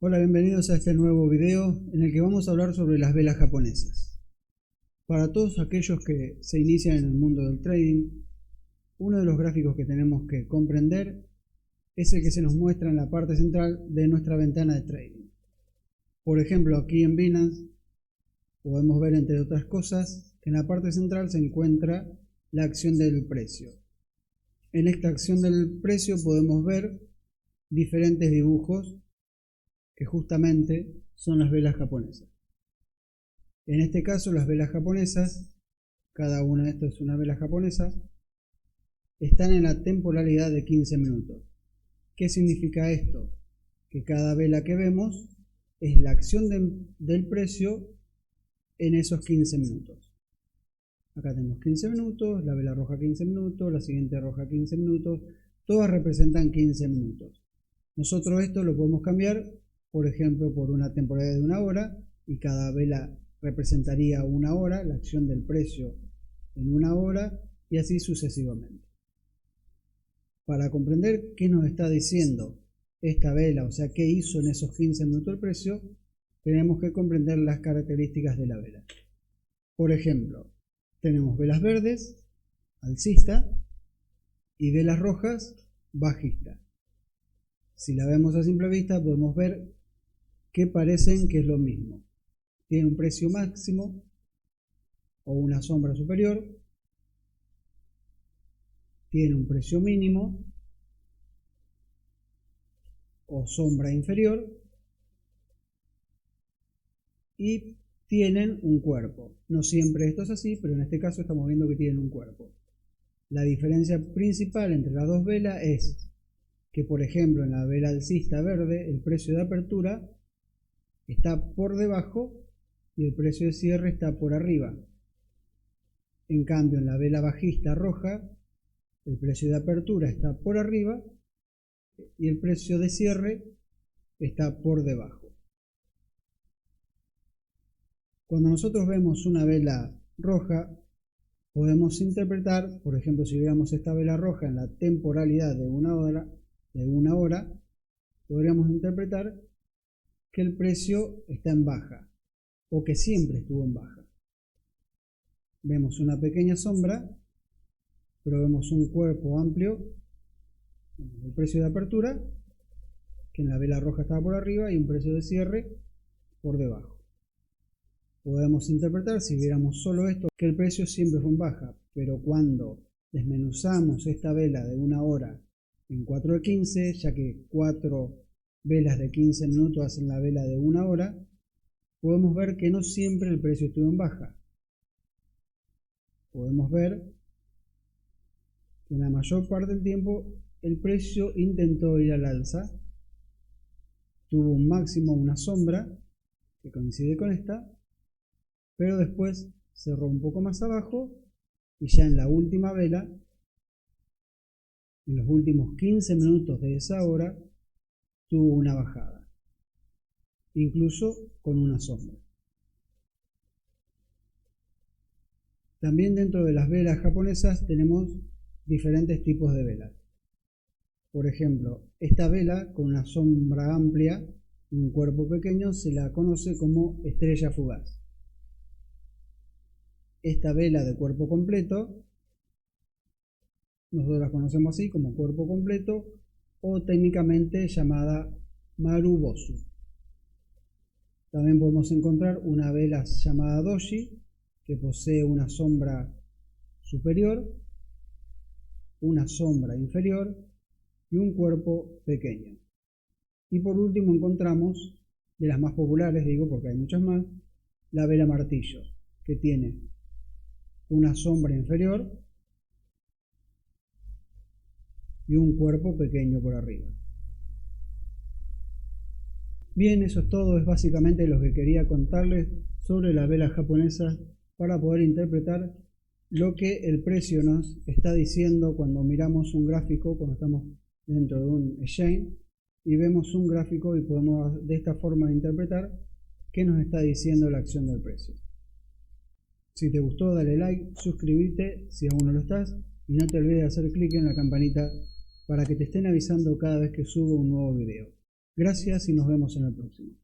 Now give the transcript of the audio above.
Hola, bienvenidos a este nuevo video en el que vamos a hablar sobre las velas japonesas. Para todos aquellos que se inician en el mundo del trading, uno de los gráficos que tenemos que comprender es el que se nos muestra en la parte central de nuestra ventana de trading. Por ejemplo, aquí en Binance podemos ver, entre otras cosas, que en la parte central se encuentra la acción del precio. En esta acción del precio podemos ver diferentes dibujos que justamente son las velas japonesas. En este caso, las velas japonesas, cada una de estas es una vela japonesa, están en la temporalidad de 15 minutos. ¿Qué significa esto? Que cada vela que vemos es la acción del precio en esos 15 minutos. Acá tenemos 15 minutos, la vela roja 15 minutos, la siguiente roja 15 minutos, todas representan 15 minutos. Nosotros esto lo podemos cambiar, por ejemplo, por una temporalidad de una hora, y cada vela representaría una hora, la acción del precio en una hora, y así sucesivamente. Para comprender qué nos está diciendo esta vela, o sea, qué hizo en esos 15 minutos el precio, tenemos que comprender las características de la vela. Por ejemplo, tenemos velas verdes, alcista, y velas rojas, bajista. Si la vemos a simple vista, podemos ver que parecen que es lo mismo. Tiene un precio máximo o una sombra superior, tiene un precio mínimo o sombra inferior y tienen un cuerpo. No siempre esto es así, pero en este caso estamos viendo que tienen un cuerpo. La diferencia principal entre las dos velas es que, por ejemplo, en la vela alcista verde el precio de apertura está por debajo y el precio de cierre está por arriba. En cambio, en la vela bajista roja el precio de apertura está por arriba y el precio de cierre está por debajo. Cuando nosotros vemos una vela roja, podemos interpretar, por ejemplo, si veamos esta vela roja en la temporalidad de una hora, podríamos interpretar que el precio está en baja o que siempre estuvo en baja. Vemos una pequeña sombra, pero vemos un cuerpo amplio, el precio de apertura, que en la vela roja estaba por arriba, y un precio de cierre por debajo. Podemos interpretar, si viéramos solo esto, que el precio siempre fue en baja, pero cuando desmenuzamos esta vela de una hora en 4 de 15, ya que 4 velas de 15 minutos hacen la vela de una hora, podemos ver que no siempre el precio estuvo en baja. Podemos ver que en la mayor parte del tiempo el precio intentó ir al alza, tuvo un máximo, una sombra, que coincide con esta, pero después cerró un poco más abajo y ya en la última vela, en los últimos 15 minutos de esa hora, tuvo una bajada, incluso con una sombra. También dentro de las velas japonesas tenemos diferentes tipos de velas. Por ejemplo, esta vela con una sombra amplia y un cuerpo pequeño se la conoce como estrella fugaz. Esta vela de cuerpo completo, nosotros la conocemos así como cuerpo completo o técnicamente llamada Marubosu. También podemos encontrar una vela llamada Doji, que posee una sombra superior, una sombra inferior y un cuerpo pequeño. Y por último encontramos, de las más populares, digo porque hay muchas más, la vela martillo, que tiene una sombra inferior y un cuerpo pequeño por arriba. Bien, eso es todo, es básicamente lo que quería contarles sobre las velas japonesas para poder interpretar lo que el precio nos está diciendo cuando miramos un gráfico, cuando estamos dentro de un exchange y vemos un gráfico y podemos de esta forma interpretar qué nos está diciendo la acción del precio. Si te gustó, dale like, suscríbete si aún no lo estás y no te olvides de hacer clic en la campanita para que te estén avisando cada vez que subo un nuevo video. Gracias y nos vemos en el próximo.